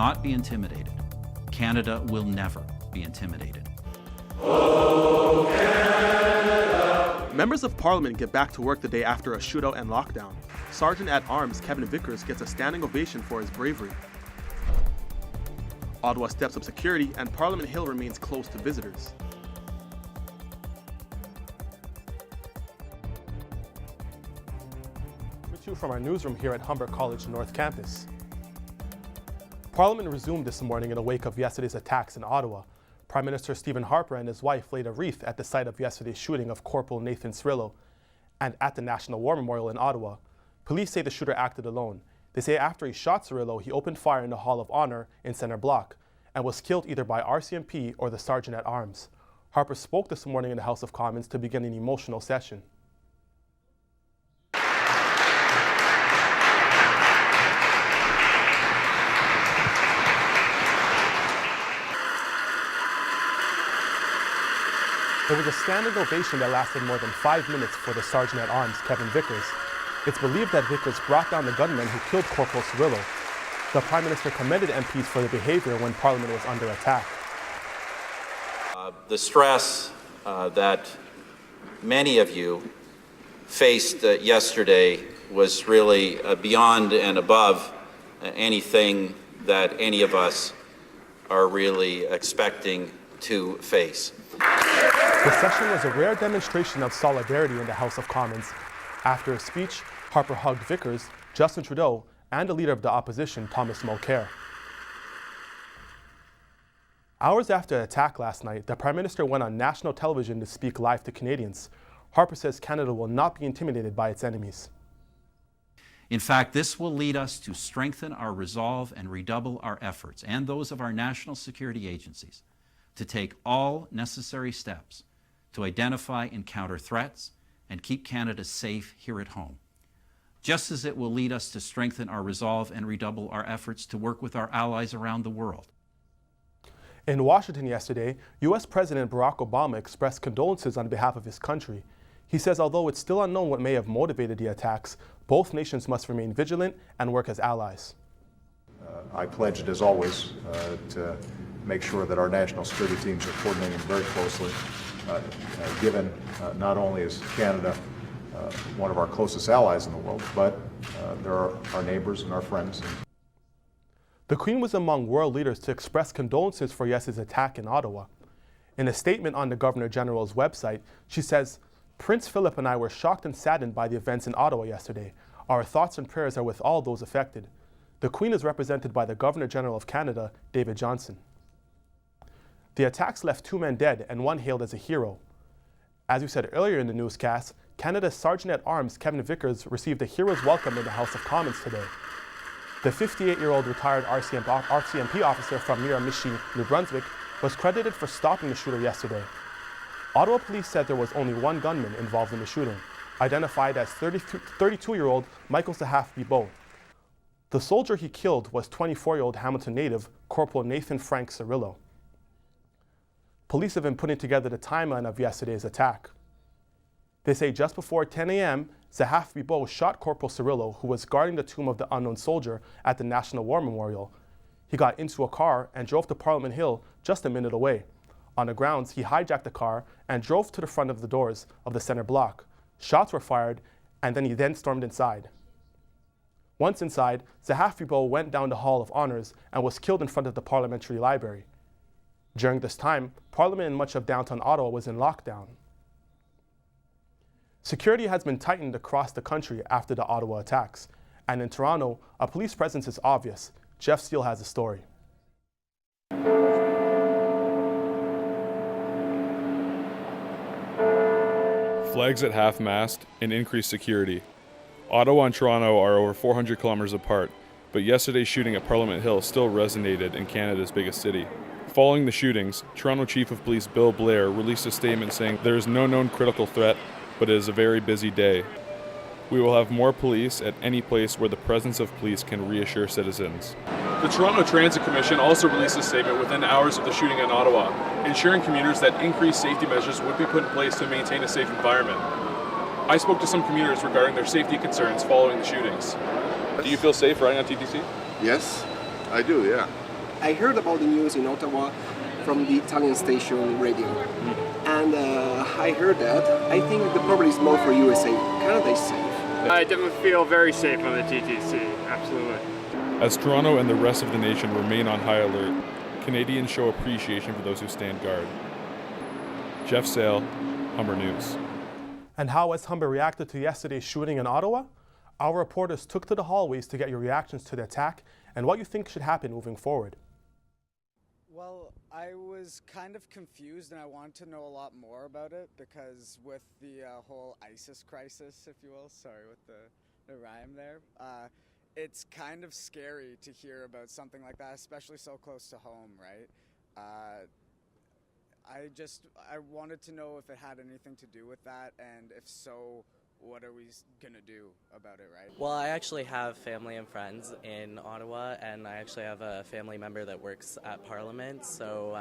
not be intimidated. Canada will never be intimidated. Members of Parliament get back to work the day after a shootout and lockdown. Sergeant-at-Arms Kevin Vickers gets a standing ovation for his bravery. Ottawa steps up security and Parliament Hill remains closed to visitors. With you from our newsroom here at Humber College North Campus. Parliament resumed this morning in the wake of yesterday's attacks in Ottawa. Prime Minister Stephen Harper and his wife laid a wreath at the site of yesterday's shooting of Corporal Nathan Cirillo and at the National War Memorial in Ottawa. Police say the shooter acted alone. They say after he shot Cirillo, he opened fire in the Hall of Honor in Centre Block and was killed either by RCMP or the Sergeant-at-Arms. Harper spoke this morning in the House of Commons to begin an emotional session. There was a standing ovation that lasted more than 5 minutes for the Sergeant-at-Arms, Kevin Vickers. It's believed that Vickers brought down the gunman who killed Corporal Cirillo. The Prime Minister commended MPs for their behavior when Parliament was under attack. The stress that many of you faced yesterday was really beyond and above anything that any of us are really expecting to face. The session was a rare demonstration of solidarity in the House of Commons. After a speech, Harper hugged Vickers, Justin Trudeau, and the Leader of the Opposition, Thomas Mulcair. Hours after the attack last night, the Prime Minister went on national television to speak live to Canadians. Harper says Canada will not be intimidated by its enemies. In fact, this will lead us to strengthen our resolve and redouble our efforts, and those of our national security agencies, to take all necessary steps to identify and counter threats and keep Canada safe here at home. Just as it will lead us to strengthen our resolve and redouble our efforts to work with our allies around the world. In Washington yesterday, U.S. President Barack Obama expressed condolences on behalf of his country. He says although it's still unknown what may have motivated the attacks, both nations must remain vigilant and work as allies. I pledged, as always, to make sure that our national security teams are coordinating very closely, given not only is Canada one of our closest allies in the world, but there are our neighbors and our friends. The Queen was among world leaders to express condolences for yesterday's attack in Ottawa. In a statement on the Governor General's website, she says, "Prince Philip and I were shocked and saddened by the events in Ottawa yesterday. Our thoughts and prayers are with all those affected." The Queen is represented by the Governor General of Canada, David Johnston. The attacks left 2 men dead and one hailed as a hero. As we said earlier in the newscast, Canada's Sergeant-at-Arms Kevin Vickers received a hero's welcome in the House of Commons today. The 58-year-old retired RCMP officer from Miramichi, New Brunswick, was credited for stopping the shooter yesterday. Ottawa police said there was only one gunman involved in the shooting, identified as 32-year-old Michael Zahaff-Bibeau. The soldier he killed was 24-year-old Hamilton native Corporal Nathan Frank Cirillo. Police have been putting together the timeline of yesterday's attack. They say just before 10 a.m., Zahaff-Bibeau shot Corporal Cirillo, who was guarding the tomb of the unknown soldier at the National War Memorial. He got into a car and drove to Parliament Hill just a minute away. On the grounds, he hijacked the car and drove to the front of the doors of the Centre Block. Shots were fired, and then he stormed inside. Once inside, Zahaff-Bibeau went down the Hall of Honours and was killed in front of the Parliamentary Library. During this time, Parliament in much of downtown Ottawa was in lockdown. Security has been tightened across the country after the Ottawa attacks. And in Toronto, a police presence is obvious. Jeff Steele has a story. Flags at half-mast and increased security. Ottawa and Toronto are over 400 kilometers apart, but yesterday's shooting at Parliament Hill still resonated in Canada's biggest city. Following the shootings, Toronto Chief of Police Bill Blair released a statement saying there is no known critical threat, but it is a very busy day. We will have more police at any place where the presence of police can reassure citizens. The Toronto Transit Commission also released a statement within hours of the shooting in Ottawa, ensuring commuters that increased safety measures would be put in place to maintain a safe environment. I spoke to some commuters regarding their safety concerns following the shootings. Do you feel safe riding on TTC? Yes, I do, yeah. I heard about the news in Ottawa from the Italian station radio. And I heard that. I think the problem is more for USA. Canada is safe. I definitely feel very safe on the TTC, absolutely. As Toronto and the rest of the nation remain on high alert, Canadians show appreciation for those who stand guard. Jeff Sale, Humber News. And how has Humber reacted to yesterday's shooting in Ottawa? Our reporters took to the hallways to get your reactions to the attack and what you think should happen moving forward. Well, I was kind of confused and I wanted to know a lot more about it because with the whole ISIS crisis, if you will, sorry with the rhyme there, it's kind of scary to hear about something like that, especially so close to home, right? I wanted to know if it had anything to do with that, and if so, what are we gonna do about it, right? Well, I actually have family and friends in Ottawa, and I actually have a family member that works at Parliament, so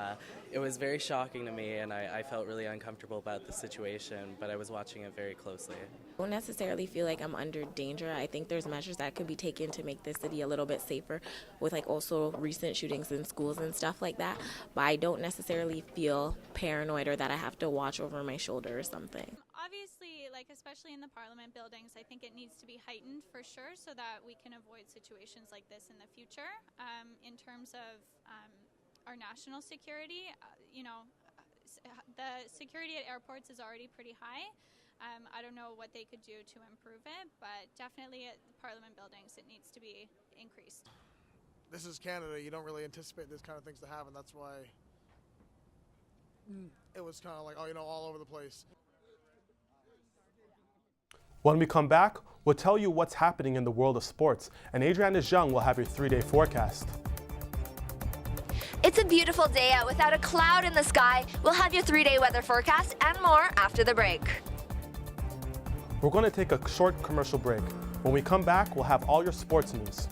it was very shocking to me, and I felt really uncomfortable about the situation, but I was watching it very closely. I don't necessarily feel like I'm under danger. I think there's measures that could be taken to make the city a little bit safer with like also recent shootings in schools and stuff like that, but I don't necessarily feel paranoid or that I have to watch over my shoulder or something. Obviously, like especially in the Parliament buildings, I think it needs to be heightened for sure so that we can avoid situations like this in the future. In terms of our national security, the security at airports is already pretty high. I don't know what they could do to improve it, but definitely at the Parliament buildings it needs to be increased. This is Canada. You don't really anticipate this kind of things to happen. That's why it was kind of like, all over the place. When we come back, we'll tell you what's happening in the world of sports, and Adriana Zhang will have your 3-day forecast. It's a beautiful day out without a cloud in the sky. We'll have your 3-day weather forecast and more after the break. We're going to take a short commercial break. When we come back, we'll have all your sports news.